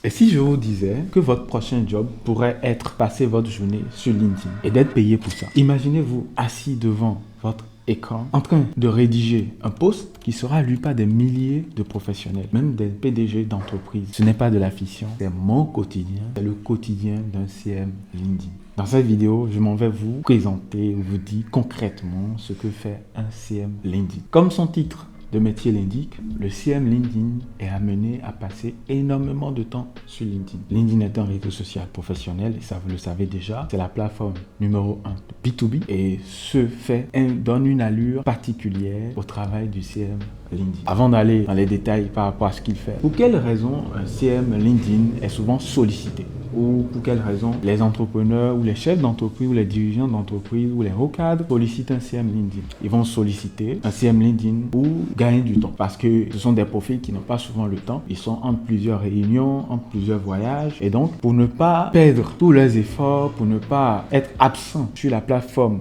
Et si je vous disais que votre prochain job pourrait être passer votre journée sur LinkedIn et d'être payé pour ça? Imaginez-vous assis devant votre écran en train de rédiger un post qui sera lu par des milliers de professionnels, même des PDG d'entreprises. Ce n'est pas de la fiction, c'est mon quotidien, c'est le quotidien d'un CM LinkedIn. Dans cette vidéo, je m'en vais vous présenter, vous dire concrètement ce que fait un CM LinkedIn. Comme son titre de métier l'indique, le CM LinkedIn est amené à passer énormément de temps sur LinkedIn. LinkedIn est un réseau social professionnel, et ça vous le savez déjà, c'est la plateforme numéro 1 de B2B et ce fait donne une allure particulière au travail du CM LinkedIn. Avant d'aller dans les détails par rapport à ce qu'il fait, pour quelles raisons un CM LinkedIn est souvent sollicité? Ou pour quelles raisons les entrepreneurs ou les chefs d'entreprise ou les dirigeants d'entreprise ou les hauts cadres sollicitent un CM LinkedIn? Ils vont solliciter un CM LinkedIn pour gagner du temps parce que ce sont des profils qui n'ont pas souvent le temps. Ils sont entre plusieurs réunions, entre plusieurs voyages et donc pour ne pas perdre tous leurs efforts, pour ne pas être absent sur la plateforme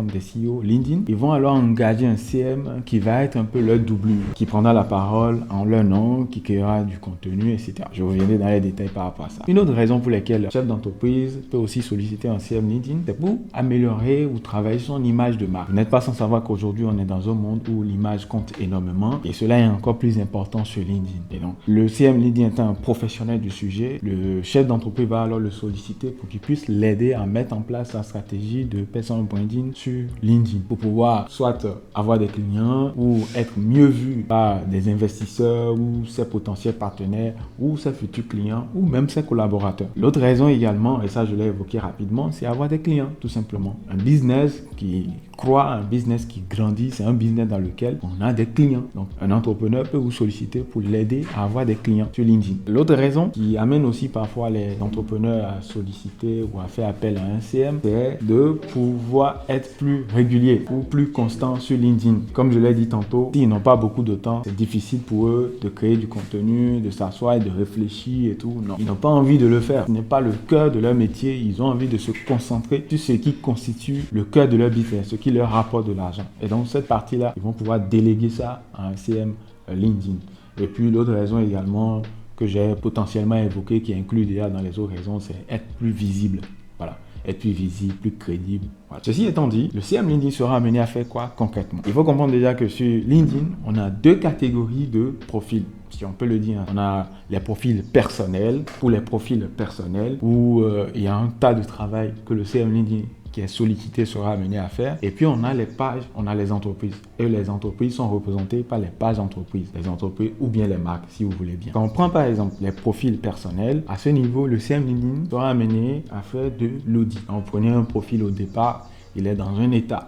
des CEO LinkedIn, ils vont alors engager un CM qui va être un peu leur doublure, qui prendra la parole en leur nom, qui créera du contenu, etc. Je reviendrai dans les détails par rapport à ça. Une autre raison pour laquelle le chef d'entreprise peut aussi solliciter un CM LinkedIn, c'est pour améliorer ou travailler son image de marque. Vous n'êtes pas sans savoir qu'aujourd'hui, on est dans un monde où l'image compte énormément et cela est encore plus important sur LinkedIn. Et donc, le CM LinkedIn étant un professionnel du sujet, le chef d'entreprise va alors le solliciter pour qu'il puisse l'aider à mettre en place sa stratégie de personal branding sur LinkedIn pour pouvoir soit avoir des clients ou être mieux vu par des investisseurs ou ses potentiels partenaires ou ses futurs clients ou même ses collaborateurs. L'autre raison également, et ça je l'ai évoqué rapidement, c'est avoir des clients tout simplement. Un business qui croît, un business qui grandit, c'est un business dans lequel on a des clients. Donc un entrepreneur peut vous solliciter pour l'aider à avoir des clients sur LinkedIn. L'autre raison qui amène aussi parfois les entrepreneurs à solliciter ou à faire appel à un CM, c'est de pouvoir être plus régulier ou plus constant sur LinkedIn. Comme je l'ai dit tantôt, s'ils n'ont pas beaucoup de temps, c'est difficile pour eux de créer du contenu, de s'asseoir et de réfléchir et tout. Non, ils n'ont pas envie de le faire. Ce n'est pas le cœur de leur métier. Ils ont envie de se concentrer sur ce qui constitue le cœur de leur business, ce qui leur rapporte de l'argent. Et donc cette partie-là, ils vont pouvoir déléguer ça à un CM LinkedIn. Et puis l'autre raison également que j'ai potentiellement évoquée, qui inclut déjà dans les autres raisons, c'est être plus visible. Voilà. Être plus visible, plus crédible. Voilà. Ceci étant dit, le CM LinkedIn sera amené à faire quoi concrètement? Il faut comprendre déjà que sur LinkedIn, on a deux catégories de profils. Si on peut le dire, on a les profils personnels, pour les profils personnels, où il y a un tas de travail que le CM LinkedIn qui est sollicité sera amené à faire. Et puis on a les pages, on a les entreprises. Et les entreprises sont représentées par les pages entreprises. Les entreprises ou bien les marques, si vous voulez bien. Quand on prend par exemple les profils personnels, à ce niveau, le CM LinkedIn sera amené à faire de l'audit. Quand vous prenez un profil au départ, il est dans un état,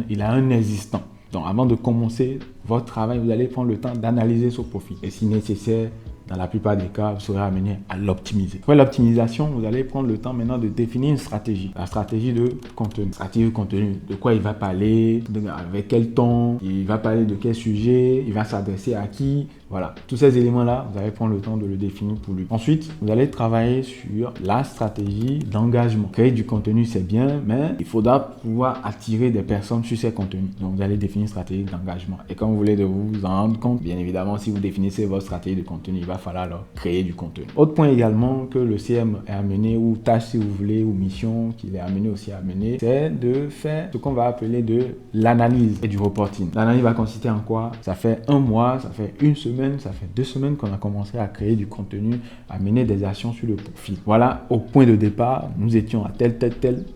il a un existant. Donc avant de commencer votre travail, vous allez prendre le temps d'analyser ce profil. Et si nécessaire, dans la plupart des cas, vous serez amené à l'optimiser. Après l'optimisation, vous allez prendre le temps maintenant de définir une stratégie. La stratégie de contenu. Stratégie de contenu. De quoi il va parler, avec quel ton, il va parler de quel sujet, il va s'adresser à qui. Voilà. Tous ces éléments-là, vous allez prendre le temps de le définir pour lui. Ensuite, vous allez travailler sur la stratégie d'engagement. Créer du contenu, c'est bien, mais il faudra pouvoir attirer des personnes sur ces contenus. Donc, vous allez définir une stratégie d'engagement. Et quand vous voulez vous en rendre compte, bien évidemment, si vous définissez votre stratégie de contenu, il va falloir alors créer du contenu. Autre point également que le CM est amené, ou tâche si vous voulez, ou mission qu'il est amené aussi à mener, c'est de faire ce qu'on va appeler de l'analyse et du reporting. L'analyse va consister en quoi? Ça fait un mois, ça fait une semaine, ça fait 2 semaines qu'on a commencé à créer du contenu, à mener des actions sur le profil. Voilà, au point de départ, nous étions à tel,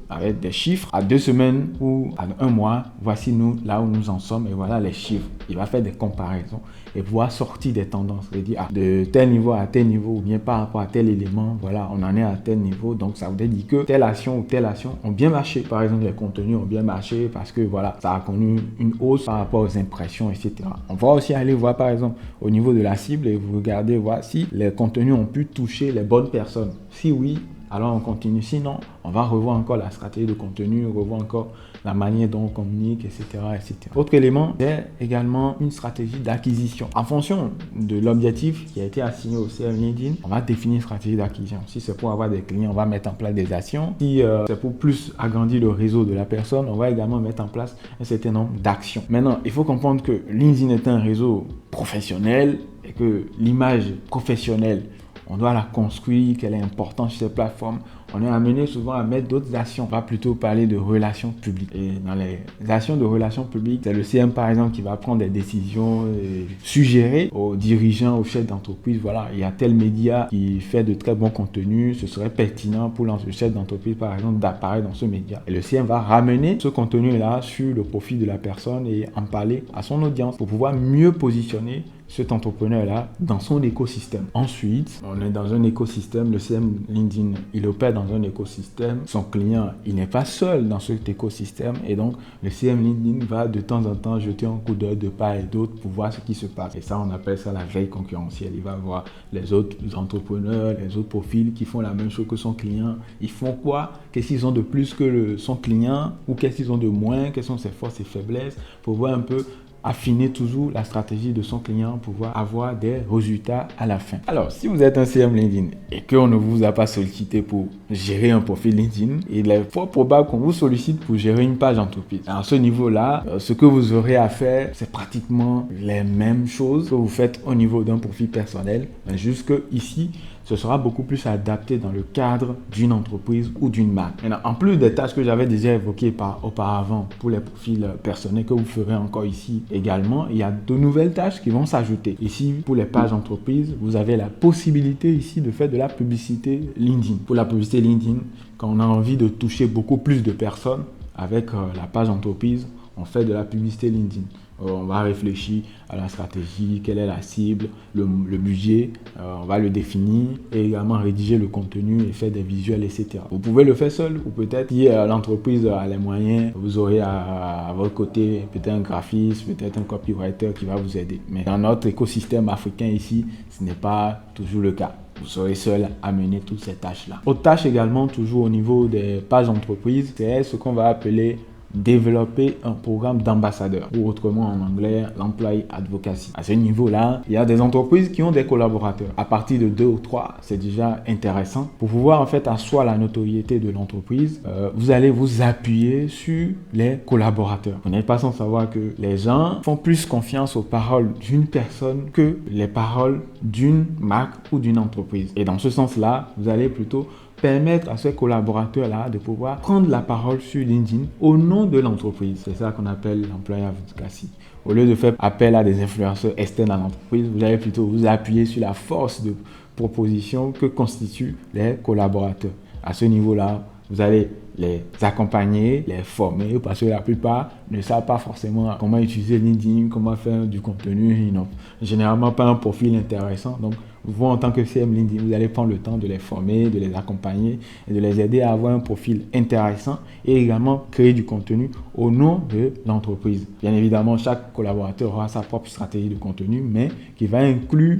avec des chiffres. À 2 semaines ou à un mois, voici nous, là où nous en sommes et voilà les chiffres. Il va faire des comparaisons et pouvoir sortir des tendances. Il dit, de tel niveau à tel niveau, ou bien par rapport à tel élément, voilà, on en est à tel niveau. Donc, ça veut dire que telle action ou telle action ont bien marché. Par exemple, les contenus ont bien marché parce que, voilà, ça a connu une hausse par rapport aux impressions, etc. On va aussi aller voir, par exemple, au niveau de la cible et vous regardez, voir si les contenus ont pu toucher les bonnes personnes. Si oui, alors on continue. Sinon, on va revoir encore la stratégie de contenu, revoir encore la manière dont on communique, etc., etc. Autre élément, c'est également une stratégie d'acquisition. En fonction de l'objectif qui a été assigné au CM LinkedIn, on va définir une stratégie d'acquisition. Si c'est pour avoir des clients, on va mettre en place des actions. Si c'est pour plus agrandir le réseau de la personne, on va également mettre en place un certain nombre d'actions. Maintenant, il faut comprendre que LinkedIn est un réseau professionnel et que l'image professionnelle, on doit la construire, qu'elle est importante sur ces plateformes. On est amené souvent à mettre d'autres actions. On va plutôt parler de relations publiques. Et dans les actions de relations publiques, c'est le CM par exemple qui va prendre des décisions et suggérer aux dirigeants, aux chefs d'entreprise, voilà, il y a tel média qui fait de très bons contenus, ce serait pertinent pour le chef d'entreprise par exemple d'apparaître dans ce média. Et le CM va ramener ce contenu-là sur le profil de la personne et en parler à son audience pour pouvoir mieux positionner cet entrepreneur-là dans son écosystème. Ensuite, on est dans un écosystème, le CM LinkedIn, il opère dans un écosystème. Son client, il n'est pas seul dans cet écosystème et donc le CM LinkedIn va de temps en temps jeter un coup d'œil de part et d'autre pour voir ce qui se passe. Et ça, on appelle ça la veille concurrentielle. Il va voir les autres entrepreneurs, les autres profils qui font la même chose que son client. Ils font quoi? Qu'est-ce qu'ils ont de plus que son client ou qu'est-ce qu'ils ont de moins? Quelles sont ses forces et faiblesses pour voir un peu affiner toujours la stratégie de son client pour pouvoir avoir des résultats à la fin. Alors, si vous êtes un CM LinkedIn et qu'on ne vous a pas sollicité pour gérer un profil LinkedIn, il est fort probable qu'on vous sollicite pour gérer une page entreprise. À ce niveau-là, ce que vous aurez à faire, c'est pratiquement les mêmes choses que vous faites au niveau d'un profil personnel, mais juste que ici, ce sera beaucoup plus adapté dans le cadre d'une entreprise ou d'une marque. Maintenant, en plus des tâches que j'avais déjà évoquées auparavant pour les profils personnels que vous ferez encore ici également, il y a de nouvelles tâches qui vont s'ajouter. Ici, pour les pages entreprises, vous avez la possibilité ici de faire de la publicité LinkedIn. Pour la publicité LinkedIn, quand on a envie de toucher beaucoup plus de personnes avec la page entreprise, on fait de la publicité LinkedIn. On va réfléchir à la stratégie, quelle est la cible, le budget, on va le définir et également rédiger le contenu et faire des visuels, etc. Vous pouvez le faire seul ou peut-être si l'entreprise a les moyens, vous aurez à votre côté peut-être un graphiste, peut-être un copywriter qui va vous aider. Mais dans notre écosystème africain ici, ce n'est pas toujours le cas. Vous serez seul à mener toutes ces tâches-là. Autre tâche également, toujours au niveau des pages entreprises, c'est ce qu'on va appeler développer un programme d'ambassadeur ou autrement en anglais l'employee advocacy. À ce niveau-là, il y a des entreprises qui ont des collaborateurs. À partir de 2 ou 3, c'est déjà intéressant. Pour pouvoir en fait asseoir la notoriété de l'entreprise, vous allez vous appuyer sur les collaborateurs. Vous n'êtes pas sans savoir que les gens font plus confiance aux paroles d'une personne que les paroles d'une marque ou d'une entreprise. Et dans ce sens-là, vous allez plutôt permettre à ces collaborateurs-là de pouvoir prendre la parole sur LinkedIn au nom de l'entreprise. C'est ça qu'on appelle l'employee advocacy. Au lieu de faire appel à des influenceurs externes à l'entreprise, vous allez plutôt vous appuyer sur la force de proposition que constituent les collaborateurs. À ce niveau-là, vous allez les accompagner, les former, parce que la plupart ne savent pas forcément comment utiliser LinkedIn, comment faire du contenu. Ils n'ont généralement pas un profil intéressant. Donc, vous, en tant que CM LinkedIn, vous allez prendre le temps de les former, de les accompagner et de les aider à avoir un profil intéressant et également créer du contenu au nom de l'entreprise. Bien évidemment, chaque collaborateur aura sa propre stratégie de contenu, mais qui va inclure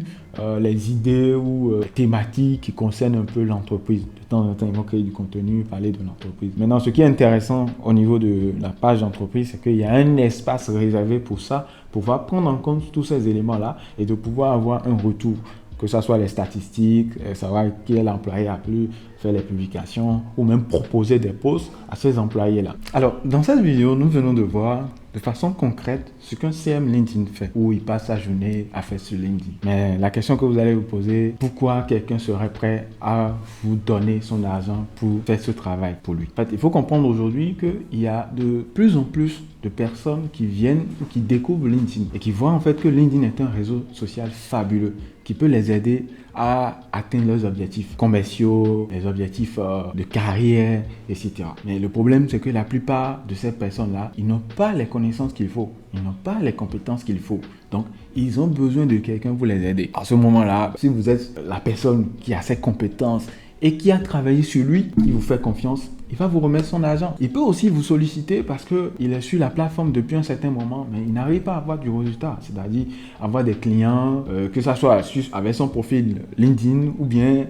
les idées ou thématiques qui concernent un peu l'entreprise. De temps en temps, ils vont créer du contenu, parler de l'entreprise. Maintenant, ce qui est intéressant au niveau de la page d'entreprise, c'est qu'il y a un espace réservé pour ça, pour pouvoir prendre en compte tous ces éléments-là et de pouvoir avoir un retour. Que ce soit les statistiques, savoir quel employé a pu faire les publications ou même proposer des posts à ces employés-là. Alors, dans cette vidéo, nous venons de voir de façon concrète ce qu'un CM LinkedIn fait, où il passe sa journée à faire sur LinkedIn. Mais la question que vous allez vous poser, pourquoi quelqu'un serait prêt à vous donner son argent pour faire ce travail pour lui? En fait, il faut comprendre aujourd'hui qu'il y a de plus en plus de personnes qui viennent ou qui découvrent LinkedIn et qui voient en fait que LinkedIn est un réseau social fabuleux qui peut les aider à atteindre leurs objectifs commerciaux, les objectifs de carrière, etc. Mais le problème, c'est que la plupart de ces personnes-là, ils n'ont pas les connaissances qu'il faut, ils n'ont pas les compétences qu'il faut. Donc, ils ont besoin de quelqu'un pour les aider. À ce moment-là, si vous êtes la personne qui a ces compétences et qui a travaillé sur lui, qui vous fait confiance, il va vous remettre son argent. Il peut aussi vous solliciter parce qu'il est sur la plateforme depuis un certain moment, mais il n'arrive pas à avoir du résultat. C'est-à-dire avoir des clients, que ce soit avec son profil LinkedIn ou bien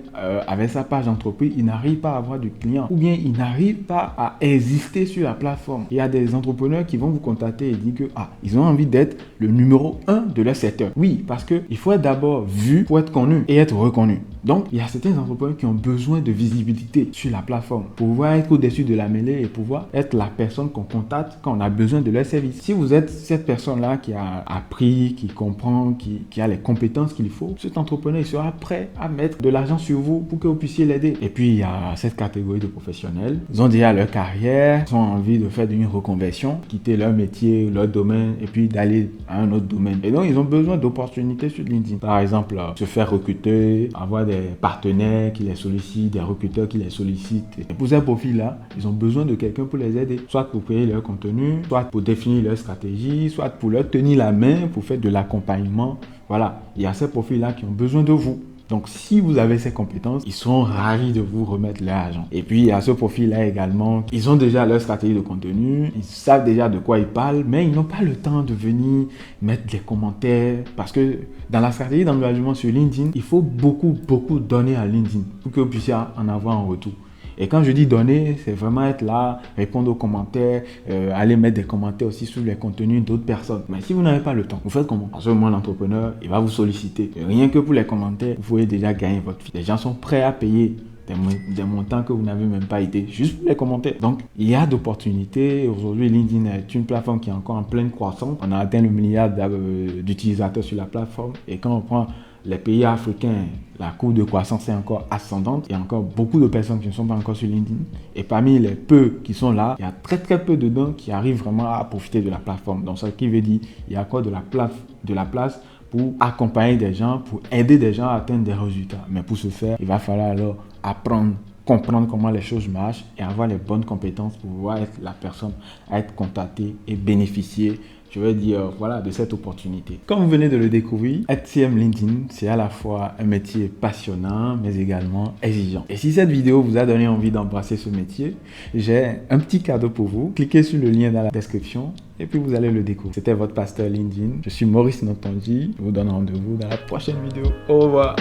avec sa page d'entreprise, il n'arrive pas à avoir du client. Ou bien il n'arrive pas à exister sur la plateforme. Il y a des entrepreneurs qui vont vous contacter et dire que ils ont envie d'être le numéro 1 de leur secteur. Oui, parce qu'il faut être d'abord vu pour être connu et être reconnu. Donc, il y a certains entrepreneurs qui ont besoin de visibilité sur la plateforme pour pouvoir être être au-dessus de la mêlée et pouvoir être la personne qu'on contacte quand on a besoin de leur service. Si vous êtes cette personne-là qui a appris, qui comprend, qui a les compétences qu'il faut, cet entrepreneur il sera prêt à mettre de l'argent sur vous pour que vous puissiez l'aider. Et puis il y a cette catégorie de professionnels. Ils ont déjà leur carrière, ils ont envie de faire une reconversion, quitter leur métier, leur domaine et puis d'aller à un autre domaine. Et donc ils ont besoin d'opportunités sur LinkedIn. Par exemple, se faire recruter, avoir des partenaires qui les sollicitent, des recruteurs qui les sollicitent. Et pour ces profils-là, ils ont besoin de quelqu'un pour les aider, soit pour créer leur contenu, soit pour définir leur stratégie, soit pour leur tenir la main, pour faire de l'accompagnement. Voilà, il y a ces profils-là qui ont besoin de vous. Donc, si vous avez ces compétences, ils seront ravis de vous remettre leur argent. Et puis, il y a ce profil-là également. Ils ont déjà leur stratégie de contenu. Ils savent déjà de quoi ils parlent, mais ils n'ont pas le temps de venir mettre des commentaires. Parce que dans la stratégie d'engagement sur LinkedIn, il faut beaucoup donner à LinkedIn pour que vous puissiez en avoir un retour. Et quand je dis donner, c'est vraiment être là, répondre aux commentaires, aller mettre des commentaires aussi sur les contenus d'autres personnes. Mais si vous n'avez pas le temps, vous faites comment? À ce moment, l'entrepreneur, il va vous solliciter. Et rien que pour les commentaires, vous pouvez déjà gagner votre vie. Les gens sont prêts à payer des montants que vous n'avez même pas idée, juste pour les commentaires. Donc, il y a d'opportunités. Aujourd'hui, LinkedIn est une plateforme qui est encore en pleine croissance. On a atteint le milliard d'utilisateurs sur la plateforme. Et quand on prend les pays africains, la courbe de croissance est encore ascendante. Il y a encore beaucoup de personnes qui ne sont pas encore sur LinkedIn. Et parmi les peu qui sont là, il y a très peu dedans qui arrivent vraiment à profiter de la plateforme. Donc, ce qui veut dire qu'il y a encore de la place pour accompagner des gens, pour aider des gens à atteindre des résultats. Mais pour ce faire, il va falloir alors apprendre, comprendre comment les choses marchent et avoir les bonnes compétences pour pouvoir être la personne à être contactée et bénéficier, je vais dire, voilà, de cette opportunité. Comme vous venez de le découvrir, être CM LinkedIn, c'est à la fois un métier passionnant, mais également exigeant. Et si cette vidéo vous a donné envie d'embrasser ce métier, j'ai un petit cadeau pour vous. Cliquez sur le lien dans la description et puis vous allez le découvrir. C'était votre pasteur LinkedIn. Je suis Maurice Notonji. Je vous donne rendez-vous dans la prochaine vidéo. Au revoir.